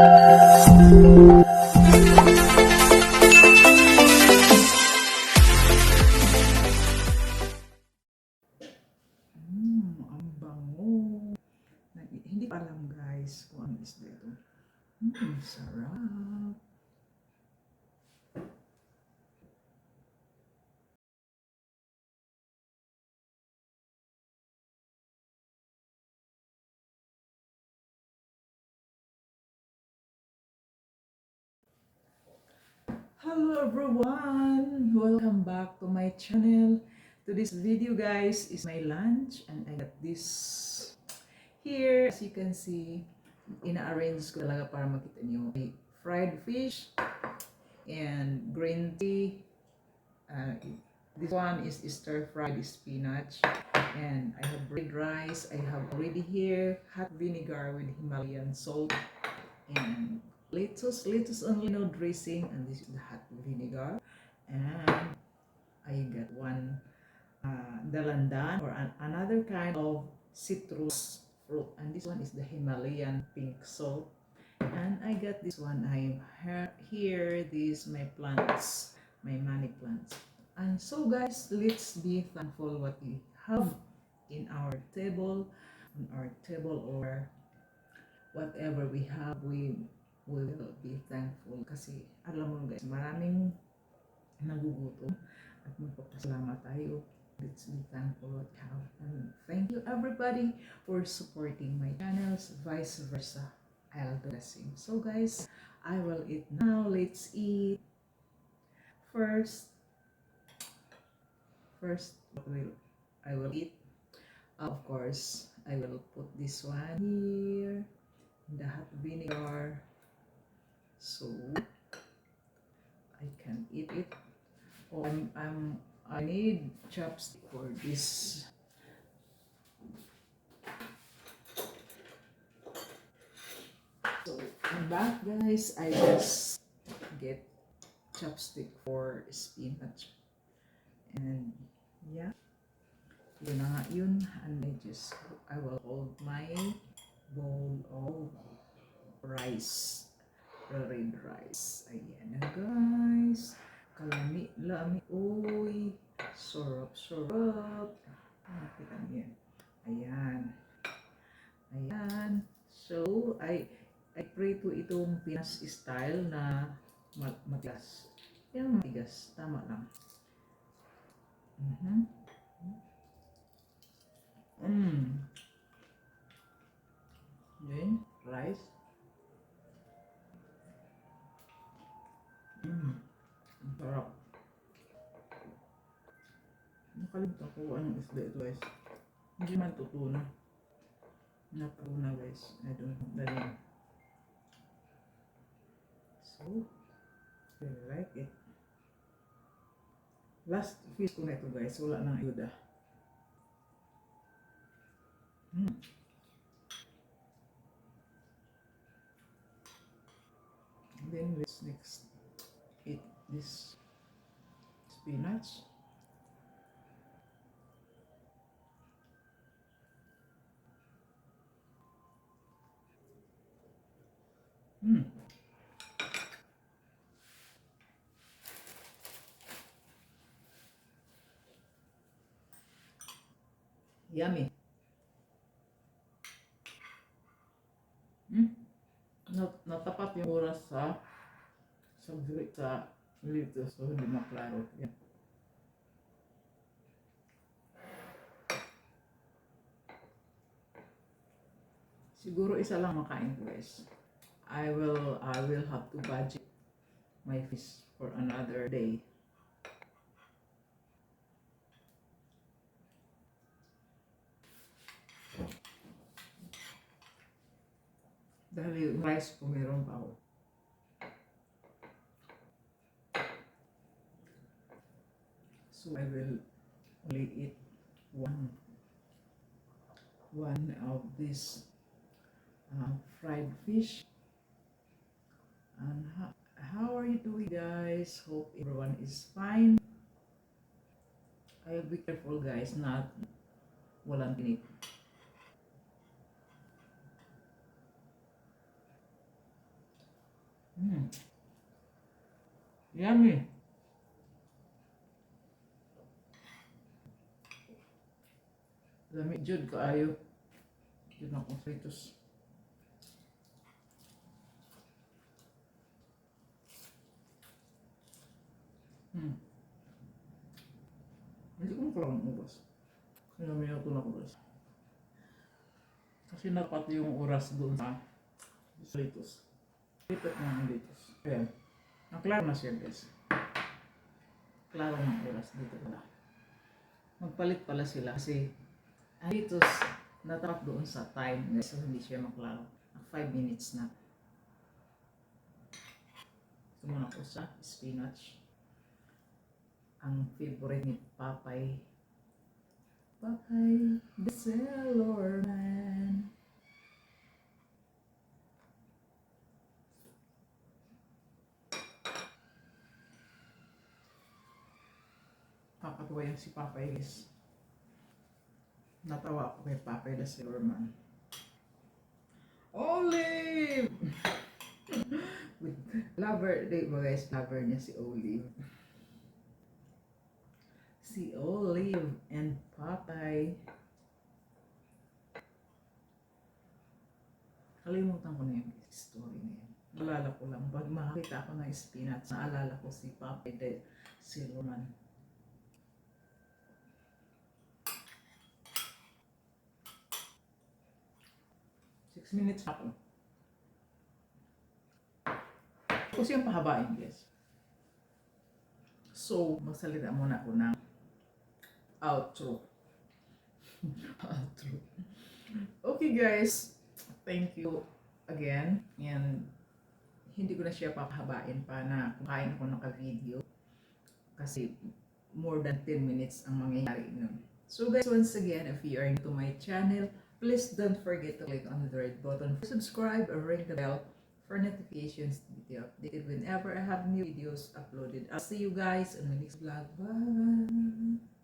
Ang bango. Hindi ko alam guys kung ano is dito. Sarap. Hello everyone! Welcome back to my channel. Today's video guys is my lunch and I got this here. As you can see, ina-arrange ko talaga para makita niyo. May fried fish and green tea. This one is stir-fried spinach. And I have red rice. I have already here hot vinegar with Himalayan salt and lettuce only, no dressing, and this is the hot vinegar. And I got one dalandan or another kind of citrus fruit, and this one is the Himalayan pink salt. And I got this one. I have here these my plants, my money plants. And so guys, let's be thankful what we have in our table, or whatever we have, we will be thankful. Kasi alam mo guys, maraming nagugutom at magpapasalamat tayo. Let's be thankful what we have. And thank you everybody for supporting my channels, vice versa. I'll do the same. So guys, I will eat now. Let's eat. First I will eat. Of course, I will put this one here, the hot vinegar, so I can eat it. Oh, I need chopstick for this. So I'm back guys. I just get chopstick for spinach, and yeah, yun na nga yun. And I will hold my bowl of rice, red rice. Ayan na guys, kalami-lami, uy, sarap. Nakita niyo yan. Ayan. So I pray to itong Pinas style na matigas. Yung matigas, tama lang. Then rice. Ang sarap. Nakalimutan ko anong isda ito guys. Hindi man tutuna. Natuna guys. I don't know the name. So, I like it. Last fish ko na ito guys. Wala nang ayuda. Then let's next eat this spinach. Yummy. Natapat yung oras sa lito, so hindi maklaro. Yan. Siguro isa lang makain ko guys. I will have to budget my fish for another day. Dahil yung rice ko meron pa ako. So I will only eat one of this fried fish. And how are you doing guys? Hope everyone is fine. I'll be careful guys, not walang tinik. Mm. Yummy. Lami jud kaayo. Yun ako fritos. Hmm. Hindi ko makarang ubas. Kaya minuto na ko guys. Kasi napat yung oras doon sa fritos. Lipat na ang fritos. Ayan. Naklaro na siya guys. Klaro ng oras dito pala. Magpalit pala sila kasi ang fritos natapat doon sa time guys. So hindi siya maklaro. 5 minutes na. Sumunod ako sa spinach. Ang favorite ni Papay. Papay, the sailor man. Kakatuwa yan si Papay guys. Natawa ako kay Papay the sailor man. Olive! With lover, di ba guys, lover niya si Olive. Si Olive and Papay. Kalimutan ko na yung story na yun. Naalala ko lang, pag makakita ako ng spinach, naalala ko si Papay de Silverman. Six minutes ako. Tapos yung pahabain guys. So, magsalita muna ako ng outro. Outro. Okay guys, thank you again. And hindi ko na siya papahabain pa na kumain ako naka-video. Kasi more than 10 minutes ang mangyayari nun. So guys, once again, if you are new to my channel, please don't forget to click on the red button, subscribe, or ring the bell for notifications to be updated whenever I have new videos uploaded. I'll see you guys in my next vlog. Bye!